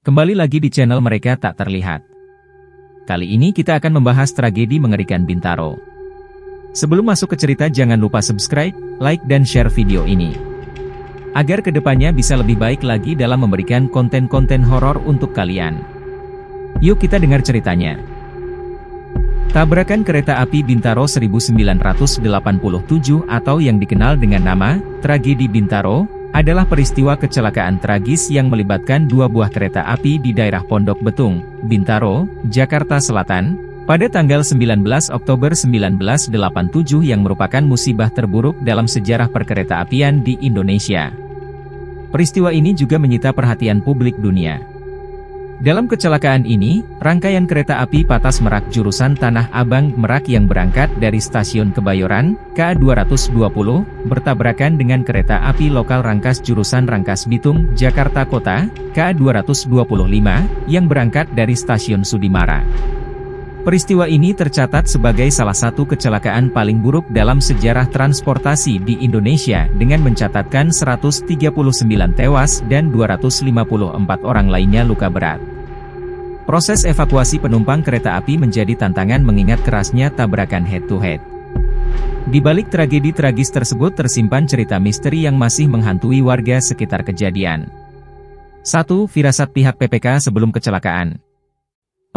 Kembali lagi di channel Mereka Tak Terlihat. Kali ini kita akan membahas tragedi mengerikan Bintaro. Sebelum masuk ke cerita, jangan lupa subscribe, like dan share video ini, agar kedepannya bisa lebih baik lagi dalam memberikan konten-konten horor untuk kalian. Yuk kita dengar ceritanya. Tabrakan kereta api Bintaro 1987 atau yang dikenal dengan nama Tragedi Bintaro adalah peristiwa kecelakaan tragis yang melibatkan dua buah kereta api di daerah Pondok Betung, Bintaro, Jakarta Selatan, pada tanggal 19 Oktober 1987 yang merupakan musibah terburuk dalam sejarah perkereta-apian di Indonesia. Peristiwa ini juga menyita perhatian publik dunia. Dalam kecelakaan ini, rangkaian kereta api Patas Merak jurusan Tanah Abang Merak yang berangkat dari stasiun Kebayoran, KA220, bertabrakan dengan kereta api lokal Rangkas jurusan Rangkas Bitung, Jakarta Kota, KA225, yang berangkat dari stasiun Sudimara. Peristiwa ini tercatat sebagai salah satu kecelakaan paling buruk dalam sejarah transportasi di Indonesia dengan mencatatkan 139 tewas dan 254 orang lainnya luka berat. Proses evakuasi penumpang kereta api menjadi tantangan mengingat kerasnya tabrakan head-to-head. Di balik tragedi tragis tersebut tersimpan cerita misteri yang masih menghantui warga sekitar kejadian. 1. Firasat pihak PPK sebelum kecelakaan.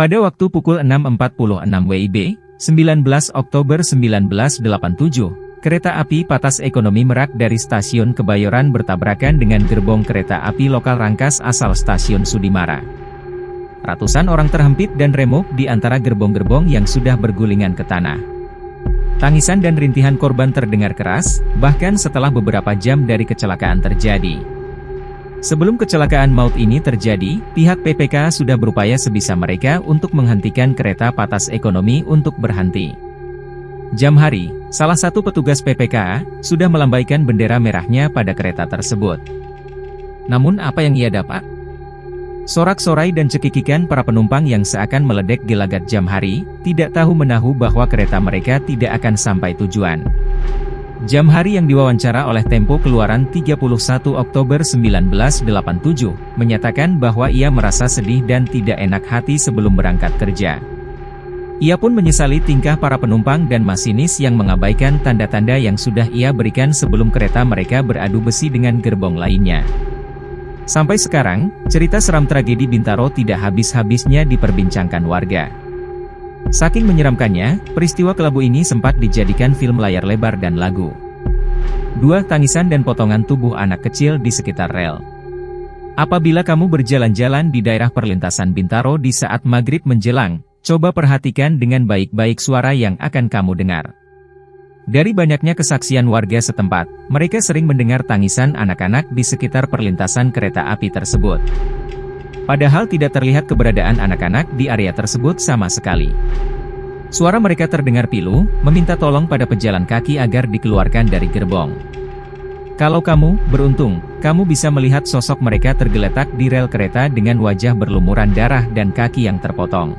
Pada waktu pukul 6.46 WIB, 19 Oktober 1987, kereta api Patas Ekonomi Merak dari stasiun Kebayoran bertabrakan dengan gerbong kereta api lokal Rangkas asal stasiun Sudimara. Ratusan orang terhimpit dan remuk di antara gerbong-gerbong yang sudah bergulingan ke tanah. Tangisan dan rintihan korban terdengar keras, bahkan setelah beberapa jam dari kecelakaan terjadi. Sebelum kecelakaan maut ini terjadi, pihak PPK sudah berupaya sebisa mereka untuk menghentikan kereta Patas Ekonomi untuk berhenti. Jam hari, salah satu petugas PPK sudah melambaikan bendera merahnya pada kereta tersebut. Namun apa yang ia dapat? Sorak-sorai dan cekikikan para penumpang yang seakan meledek gelagat jam hari, tidak tahu menahu bahwa kereta mereka tidak akan sampai tujuan. Jam hari yang diwawancara oleh Tempo keluaran 31 Oktober 1987, menyatakan bahwa ia merasa sedih dan tidak enak hati sebelum berangkat kerja. Ia pun menyesali tingkah para penumpang dan masinis yang mengabaikan tanda-tanda yang sudah ia berikan sebelum kereta mereka beradu besi dengan gerbong lainnya. Sampai sekarang, cerita seram tragedi Bintaro tidak habis-habisnya diperbincangkan warga. Saking menyeramkannya, peristiwa kelabu ini sempat dijadikan film layar lebar dan lagu. 2. Tangisan dan potongan tubuh anak kecil di sekitar rel. Apabila kamu berjalan-jalan di daerah perlintasan Bintaro di saat maghrib menjelang, coba perhatikan dengan baik-baik suara yang akan kamu dengar. Dari banyaknya kesaksian warga setempat, mereka sering mendengar tangisan anak-anak di sekitar perlintasan kereta api tersebut. Padahal tidak terlihat keberadaan anak-anak di area tersebut sama sekali. Suara mereka terdengar pilu, meminta tolong pada pejalan kaki agar dikeluarkan dari gerbong. Kalau kamu beruntung, kamu bisa melihat sosok mereka tergeletak di rel kereta dengan wajah berlumuran darah dan kaki yang terpotong.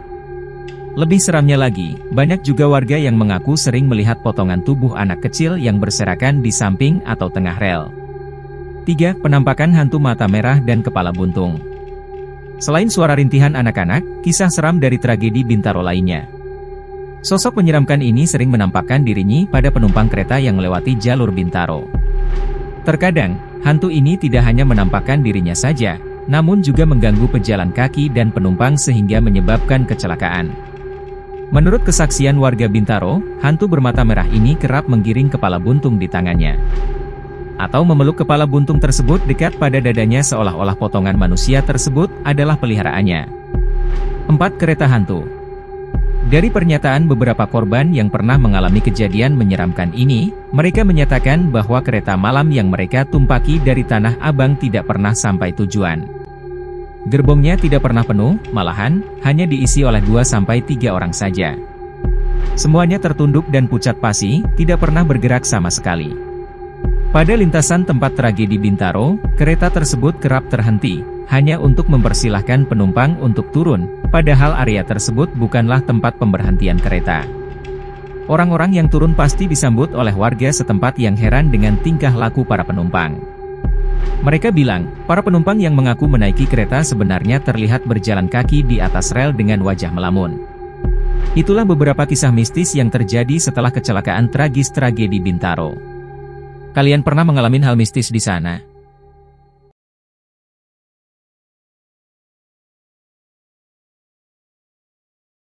Lebih seramnya lagi, banyak juga warga yang mengaku sering melihat potongan tubuh anak kecil yang berserakan di samping atau tengah rel. 3. Penampakan hantu mata merah dan kepala buntung. Selain suara rintihan anak-anak, kisah seram dari tragedi Bintaro lainnya. Sosok menyeramkan ini sering menampakkan dirinya pada penumpang kereta yang melewati jalur Bintaro. Terkadang, hantu ini tidak hanya menampakkan dirinya saja, namun juga mengganggu pejalan kaki dan penumpang sehingga menyebabkan kecelakaan. Menurut kesaksian warga Bintaro, hantu bermata merah ini kerap menggiring kepala buntung di tangannya, atau memeluk kepala buntung tersebut dekat pada dadanya seolah-olah potongan manusia tersebut adalah peliharaannya. 4. Kereta hantu. Dari pernyataan beberapa korban yang pernah mengalami kejadian menyeramkan ini, mereka menyatakan bahwa kereta malam yang mereka tumpaki dari Tanah Abang tidak pernah sampai tujuan. Gerbongnya tidak pernah penuh, malahan hanya diisi oleh 2-3 orang saja. Semuanya tertunduk dan pucat pasi, tidak pernah bergerak sama sekali. Pada lintasan tempat tragedi Bintaro, kereta tersebut kerap terhenti, hanya untuk mempersilahkan penumpang untuk turun, padahal area tersebut bukanlah tempat pemberhentian kereta. Orang-orang yang turun pasti disambut oleh warga setempat yang heran dengan tingkah laku para penumpang. Mereka bilang, para penumpang yang mengaku menaiki kereta sebenarnya terlihat berjalan kaki di atas rel dengan wajah melamun. Itulah beberapa kisah mistis yang terjadi setelah kecelakaan tragis tragedi Bintaro. Kalian pernah mengalami hal mistis di sana?